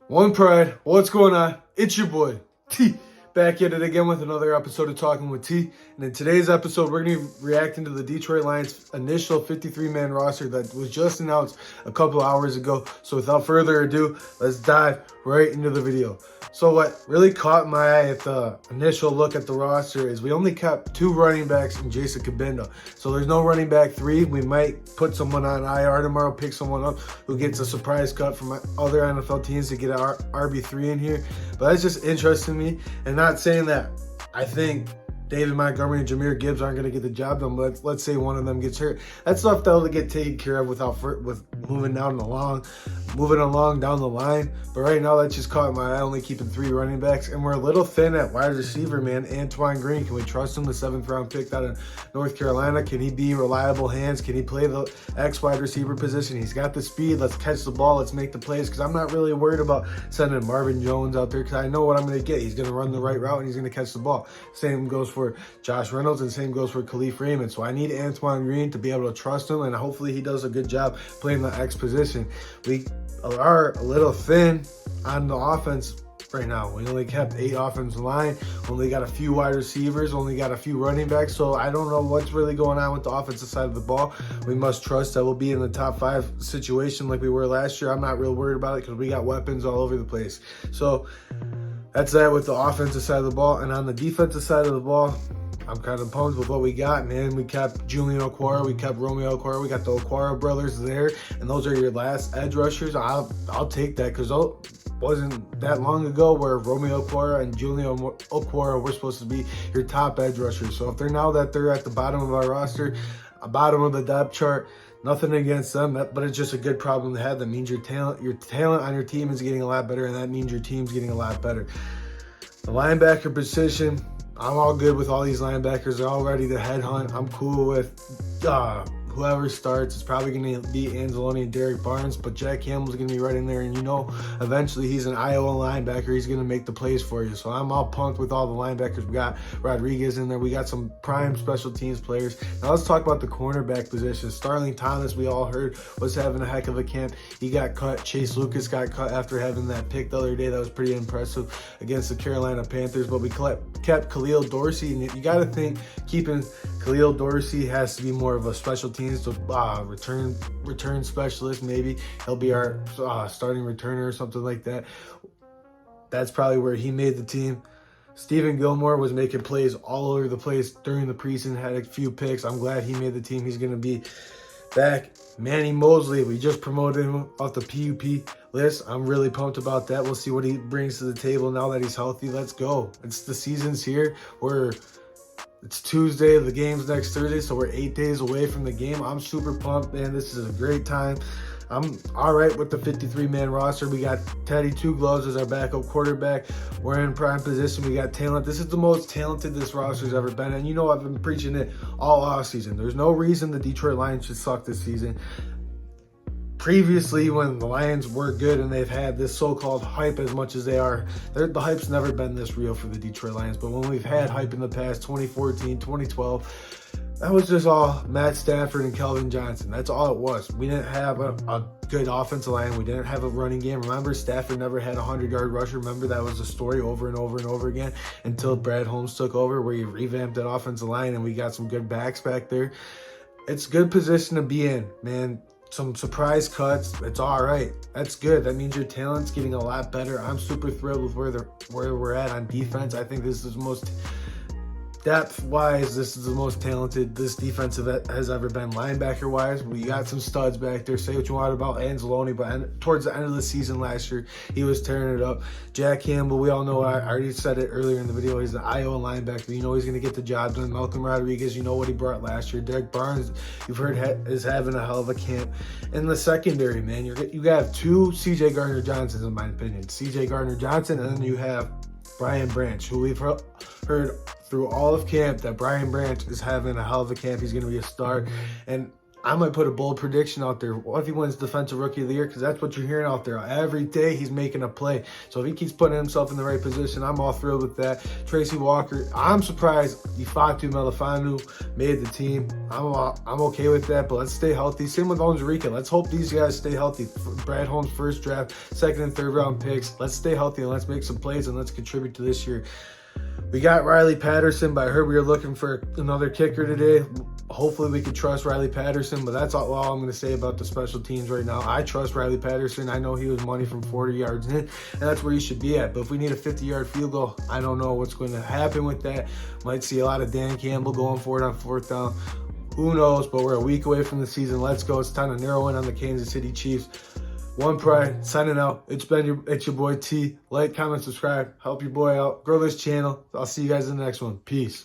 One Pride, what's going on? It's your boy, T, back at it again with another episode of Talking with T. And in today's episode, we're going to be reacting to the Detroit Lions' initial 53-man roster that was just announced a couple hours ago. So without further ado, let's dive right into the video. So what really caught my eye at the initial look at the roster is we only kept 2 running backs in Jason Cabinda. So there's no running back 3. We might put someone on IR tomorrow, pick someone up who gets a surprise cut from other NFL teams to get our RB3 in here. But that's just interesting to me. And not saying that I think David Montgomery and Jahmyr Gibbs aren't going to get the job done, but let's say one of them gets hurt. That's stuff that'll get taken care of with moving along down the line. But right now, that just caught my eye, only keeping 3 running backs. And we're a little thin at wide receiver, man. Antoine Green, can we trust him? The 7th round pick out of North Carolina. Can he be reliable hands? Can he play the X wide receiver position? He's got the speed. Let's catch the ball. Let's make the plays, because I'm not really worried about sending Marvin Jones out there, because I know what I'm going to get. He's going to run the right route and he's going to catch the ball. Same goes for Josh Reynolds and same goes for Khalif Raymond. So I need Antoine Green to be able to trust him, and hopefully he does a good job playing the X position. We are a little thin on the offense right now. We only kept 8 offensive line, only got a few wide receivers, only got a few running backs. So I don't know what's really going on with the offensive side of the ball. We must trust that we'll be in the top 5 situation like we were last year. I'm not real worried about it because we got weapons all over the place. So that's that with the offensive side of the ball. And on the defensive side of the ball, I'm kind of pumped with what we got, man. We kept Julian Okwara, we kept Romeo Okwara, we got the Okwara brothers there, and those are your last edge rushers. I'll take that, because it wasn't that long ago where Romeo Okwara and Julian Okwara were supposed to be your top edge rushers. So if they're at the bottom of our roster, bottom of the depth chart, nothing against them, but it's just a good problem to have. That means your talent on your team is getting a lot better, and that means your team's getting a lot better. The linebacker position, I'm all good with all these linebackers. They're all ready to headhunt. I'm cool with whoever starts. It's probably going to be Anzalone and Derek Barnes, but Jack Campbell's going to be right in there. And eventually he's an Iowa linebacker. He's going to make the plays for you. So I'm all pumped with all the linebackers. We got Rodriguez in there. We got some prime special teams players. Now let's talk about the cornerback position. Starling Thomas, we all heard, was having a heck of a camp. He got cut. Chase Lucas got cut after having that pick the other day. That was pretty impressive against the Carolina Panthers. But we kept Khalil Dorsey. And you got to think keeping Khalil Dorsey has to be more of a special teams return specialist. Maybe he'll be our starting returner or something like that. That's probably where he made the team. Stephen Gilmore was making plays all over the place during the preseason, had a few picks. I'm glad he made the team. He's going to be back. Manny Mosley, we just promoted him off the PUP list. I'm really pumped about that. We'll see what he brings to the table now that he's healthy. Let's go. The season's here. It's Tuesday, the game's next Thursday, so we're 8 days away from the game. I'm super pumped, man. This is a great time. I'm all right with the 53-man roster. We got Teddy Two Gloves as our backup quarterback. We're in prime position. We got talent. This is the most talented this roster's ever been. And I've been preaching it all offseason. There's no reason the Detroit Lions should suck this season. Previously, when the Lions were good and they've had this so-called hype as much as they are, the hype's never been this real for the Detroit Lions. But when we've had hype in the past, 2014, 2012, that was just all Matt Stafford and Kelvin Johnson. That's all it was. We didn't have a good offensive line. We didn't have a running game. Remember, Stafford never had a 100-yard rusher. Remember, that was the story over and over and over again until Brad Holmes took over, where he revamped that offensive line and we got some good backs back there. It's a good position to be in, man. Some surprise cuts, it's all right. That's good. That means your talent's getting a lot better. I'm super thrilled with where we're at on defense. I think this is the most depth-wise, this is the most talented this defense has ever been. Linebacker-wise, we got some studs back there. Say what you want about Anzalone, but towards the end of the season last year, he was tearing it up. Jack Campbell, we all know, I already said it earlier in the video, he's an Iowa linebacker. He's going to get the job done. Malcolm Rodriguez, what he brought last year. Derek Barnes, you've heard, is having a hell of a camp. In the secondary, man, you got 2 C.J. Gardner-Johnsons, in my opinion. C.J. Gardner-Johnson, and then you have Brian Branch, who we've heard through all of camp that Brian Branch is having a hell of a camp. He's going to be a star. And I might put a bold prediction out there. What if he wins Defensive Rookie of the Year? Because that's what you're hearing out there. Every day he's making a play. So if he keeps putting himself in the right position, I'm all thrilled with that. Tracy Walker, I'm surprised Ifeatu Melifonwu made the team. I'm okay with that, but let's stay healthy. Same with Onwuzurike. Let's hope these guys stay healthy. Brad Holmes' first draft, second and third round picks. Let's stay healthy and let's make some plays and let's contribute to this year. We got Riley Patterson, but I heard we were looking for another kicker today. Hopefully we can trust Riley Patterson, but that's all I'm going to say about the special teams right now. I trust Riley Patterson. I know he was money from 40 yards in, and that's where he should be at. But if we need a 50-yard field goal, I don't know what's going to happen with that. Might see a lot of Dan Campbell going for it on fourth down. Who knows, but we're a week away from the season. Let's go. It's time to narrow in on the Kansas City Chiefs. One Pride, signing out. It's your boy T. Like, comment, subscribe. Help your boy out. Grow this channel. I'll see you guys in the next one. Peace.